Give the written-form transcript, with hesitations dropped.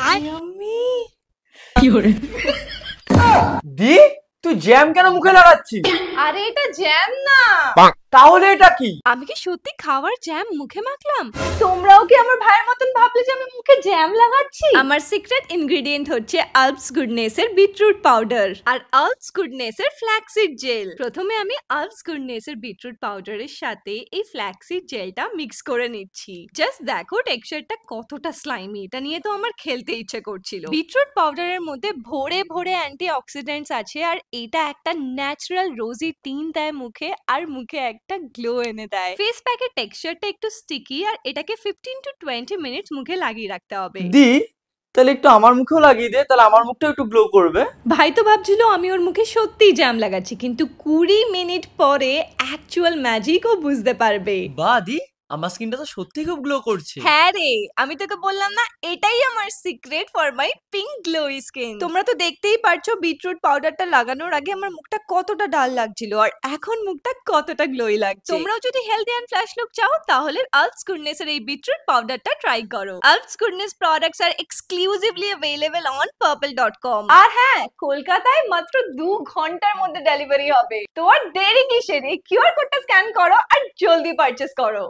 Yummy. দি তুই jam কেন মুখে লাগাচ্ছিস? আরে এটা জ্যাম না। তাহলে এটা কি? আমি কি সত্যি খাওয়ার জ্যাম মুখে মাখলাম? তোমরাও কি আমার ভাইয়ের মতন ভাবলে যে আমি মুখে জ্যাম লাগাচ্ছি? আমার সিক্রেট ইনগ্রেডিয়েন্ট হচ্ছে আলপস গুডনেস এর বিটরুট পাউডার আর আলপস গুডনেস এর ফ্ল্যাক্সিড জেল। প্রথমে আমি আলপস গুডনেস এর বিটরুট পাউডারের সাথে এই ফ্ল্যাক্সিড জেলটা মিক্স করে নিচ্ছি। জাস্ট দেখো টেক্সচারটা কতটা স্লাইমি, এটা নিয়ে তো আমার খেলতে ইচ্ছে করছিল। বিটরুট পাউডারের মধ্যে ভরে ভরে অ্যান্টি অক্সিডেন্টস আছে আর এটা একটা ন্যাচারাল রোজি টিন দেয় মুখে, আর মুখে একটা গ্লো এনে দেয়। ফেস প্যাকের টেক্সচারটা একটু স্টিকি আর এটাকে 15 to 20 মিনিটস মুখে লাগিয়ে রাখতে হবে। দি তাহলে একটু আমার মুখেও লাগিয়ে দে, তাহলে আমার মুখটা একটু গ্লো করবে। ভাই তো ভাবছিল আমি ওর মুখে সত্যিই জ্যাম লাগাচ্ছি, কিন্তু 20 মিনিট পরে অ্যাকচুয়াল ম্যাজিক ও বুঝতে পারবে। বাহ দি, আমার স্কিনটা তো সত্যি খুব গ্লো করছে। হ্যাঁ রে, আমি তোকে বললাম না এটাই আমার secret for my pink glowy skin. তোমরা তো দেখতেই পারছো বিটরুট পাউডারটা লাগানোর আগে আমার মুখটা কতটা ডাল লাগছিল আর এখন মুখটা কতটা গ্লোই লাগছে। তোমরাও যদি হেলদি এন্ড ফ্ল্যাশ লুক চাও তাহলে আলপস গুডনেস এর এই বিটরুট পাউডারটা ট্রাই করো। আলপস গুডনেস প্রোডাক্টস আর এক্সক্লুসিভলি अवेलेबल অন purple.com। আর হ্যাঁ, কলকাতায় মাত্র 2 ঘন্টার মধ্যে ডেলিভারি হবে। তো আর দেরি কিসের, এই কিউআর কোডটা স্ক্যান করো আর জলদি পারচেজ করো।